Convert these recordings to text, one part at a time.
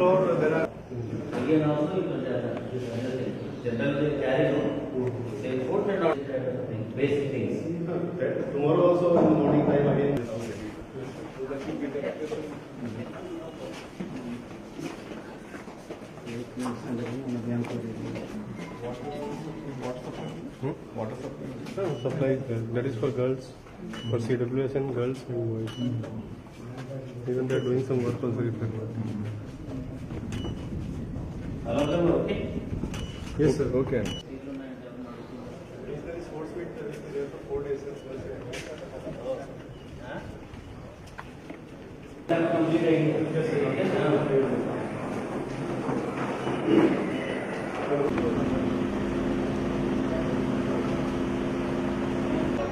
floor there are. Again also you can generally carry on. Say food and all basic things. Tomorrow also in the morning time again. Water supply. No, supply that is for girls, for CWS and girls and boys. Even they are doing some work also with them. Hello, okay? Yes, sir. Okay.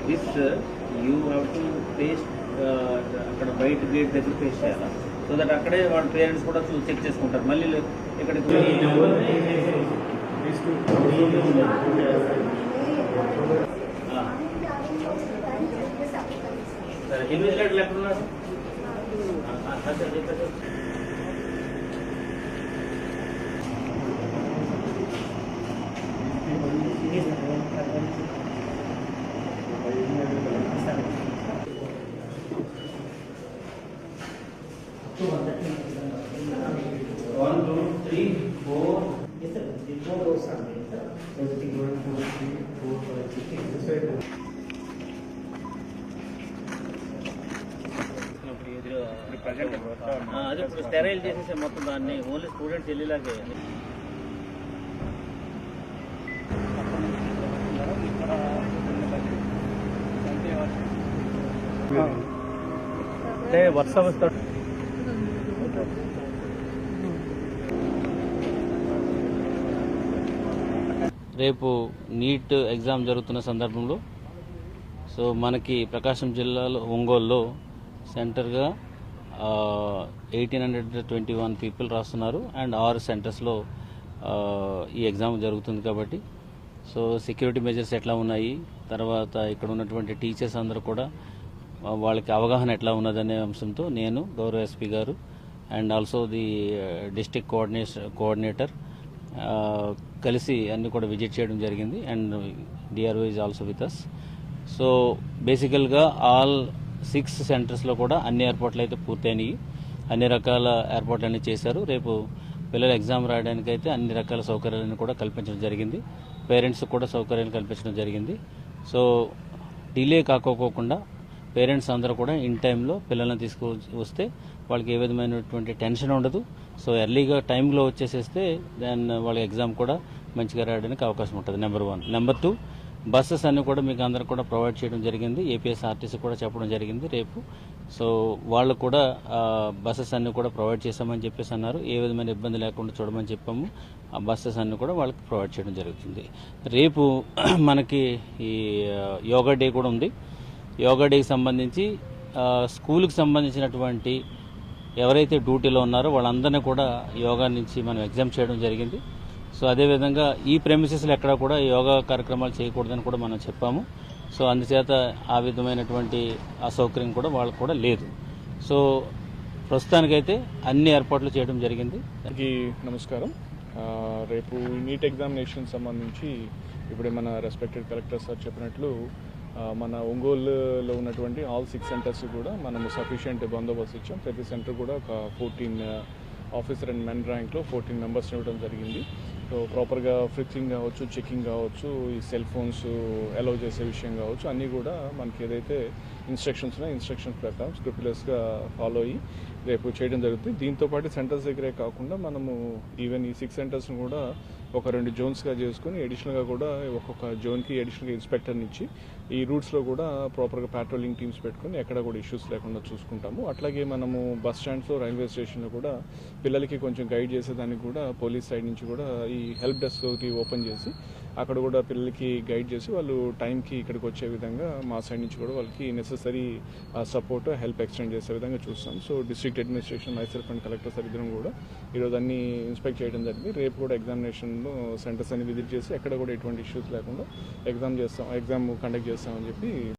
This you have to paste అక్కడ బయట gate దగ్గర paste చేయాలి so that అక్కడే వాళ్ళ parents కూడా check చేసుకుంటారు మళ్ళీ ఇక్కడికి సరే ఇన్విజిలేటర్ ఎక్కడ ఉన్నారు One, two, three, four. Yes, sir. The four rows are there, sir. Everything 1, 2, 3, 4, 5, 6. This side. అదే ఇప్పుడు స్టెరైల్ చేసేసే మొత్తం దాన్ని ఓన్లీ స్టూడెంట్స్ వెళ్ళేలాగే అంటే వర్షం వస్తాడు. రేపు నీట్ ఎగ్జామ్ జరుగుతున్న సందర్భంలో సో మనకి ప్రకాశం జిల్లాలో ఒంగోలులో సెంటర్గా 1821 పీపుల్ రాస్తున్నారు అండ్ 6 సెంటర్స్లో ఈ ఎగ్జామ్ జరుగుతుంది కాబట్టి సో సెక్యూరిటీ మెజర్స్ ఎట్లా ఉన్నాయి, తర్వాత ఇక్కడ ఉన్నటువంటి టీచర్స్ అందరూ కూడా వాళ్ళకి అవగాహన ఎట్లా ఉన్నదనే అంశంతో నేను గౌరవ ఎస్పీ గారు and also the district coordinator కలిసి అన్ని కూడా విజిట్ చేయడం జరిగింది and DRO is also with us. So బేసికల్గా ఆల్ 6 సెంటర్స్లో కూడా అన్ని ఏర్పాట్లు అయితే పూర్తయినాయి, అన్ని రకాల ఏర్పాట్లు అన్నీ చేశారు. రేపు పిల్లలు ఎగ్జామ్ రాయడానికి అయితే అన్ని రకాల సౌకర్యాలను కూడా కల్పించడం జరిగింది, పేరెంట్స్ కూడా సౌకర్యాలు కల్పించడం జరిగింది. సో డిలే కాకోకుండా పేరెంట్స్ అందరూ కూడా ఇన్ టైంలో పిల్లల్ని తీసుకువస్తే వాళ్ళకి ఏ విధమైనటువంటి టెన్షన్ ఉండదు. సో ఎర్లీగా టైంలో వచ్చేసేస్తే దెన్ వాళ్ళ ఎగ్జామ్ కూడా మంచిగా రాయడానికి అవకాశం ఉంటుంది. నెంబర్ 1. నెంబర్ 2, బస్సెస్ అన్నీ కూడా మీకు అందరూ కూడా ప్రొవైడ్ చేయడం జరిగింది. ఏపీఎస్ఆర్టీసీ కూడా చెప్పడం జరిగింది రేపు. సో వాళ్ళు కూడా బస్సెస్ అన్నీ కూడా ప్రొవైడ్ చేశామని చెప్పేసి అన్నారు. ఏ విధమైన ఇబ్బంది లేకుండా చూడమని చెప్పాము. ఆ బస్సెస్ అన్నీ కూడా వాళ్ళకి ప్రొవైడ్ చేయడం జరుగుతుంది. రేపు మనకి ఈ యోగా డే కూడా ఉంది. యోగా డేకి సంబంధించి స్కూల్కి సంబంధించినటువంటి ఎవరైతే డ్యూటీలో ఉన్నారో వాళ్ళందరినీ కూడా యోగా నుంచి మనం ఎగ్జామ్ చేయడం జరిగింది. సో అదేవిధంగా ఈ ప్రెమిసెస్లో ఎక్కడా కూడా యోగా కార్యక్రమాలు చేయకూడదని కూడా మనం చెప్పాము. సో అందుచేత ఆ విధమైనటువంటి అసౌకర్యం కూడా వాళ్ళకు కూడా లేదు. సో ప్రస్తుతానికైతే అన్ని ఏర్పాట్లు చేయడం జరిగింది. నమస్కారం. రేపు నీట్ ఎగ్జామినేషన్ సంబంధించి ఇప్పుడే మన రెస్పెక్టెడ్ కలెక్టర్ సార్ చెప్పినట్లు మన ఒంగోలులో ఉన్నటువంటి ఆల్ 6 సెంటర్స్ కూడా మనము సఫిషియంట్ బందోబస్తు ఇచ్చాం. ప్రతి సెంటర్ కూడా ఒక 14 ఆఫీసర్ అండ్ మెన్ ర్యాంక్లో 14 మెంబర్స్ ఇవ్వడం జరిగింది. సో ప్రాపర్గా ఫ్రిక్సింగ్ కావచ్చు, చెకింగ్ కావచ్చు, ఈ సెల్ ఫోన్స్ అలౌ చేసే విషయం కావచ్చు, అన్నీ కూడా మనకి ఏదైతే ఇన్స్ట్రక్షన్స్ ఉన్నాయో ఇన్స్ట్రక్షన్స్ ప్రకారం స్క్రూపులస్గా ఫాలో అయ్యి రేపు చేయడం జరుగుతుంది. దీంతోపాటు సెంటర్స్ దగ్గరే కాకుండా మనము ఈవెన్ ఈ 6 సెంటర్స్ని కూడా ఒక 2 జోన్స్గా చేసుకుని అడిషనల్గా కూడా ఒక్కొక్క జోన్కి అడిషనల్గా ఇన్స్పెక్టర్ని ఇచ్చి ఈ రూట్స్లో కూడా ప్రాపర్గా ప్యాట్రోలింగ్ టీమ్స్ పెట్టుకుని ఎక్కడ కూడా ఇష్యూస్ లేకుండా చూసుకుంటాము. అట్లాగే మనము బస్ స్టాండ్స్లో, రైల్వే స్టేషన్లో కూడా పిల్లలకి కొంచెం గైడ్ చేసేదానికి కూడా పోలీస్ సైడ్ నుంచి కూడా ఈ హెల్ప్ డెస్క్ ఒకటి ఓపెన్ చేసి అక్కడ కూడా పిల్లలకి గైడ్ చేసి వాళ్ళు టైంకి ఇక్కడికి వచ్చే విధంగా మా సైడ్ నుంచి కూడా వాళ్ళకి నెసెసరీ సపోర్ట్, హెల్ప్ ఎక్స్టెండ్ చేసే విధంగా చూస్తాం. So district administration, myself and collector sir ఇద్దరం కూడా ఈరోజు అన్ని ఇన్స్పెక్ట్ చేయడం జరిగింది. రేపు కూడా ఎగ్జామినేషన్లో సెంటర్స్ అన్ని విజిట్ చేసి ఎక్కడ కూడా ఎటువంటి ఇష్యూస్ లేకుండా ఎగ్జామ్ కండక్ట్ చేస్తామని చెప్పి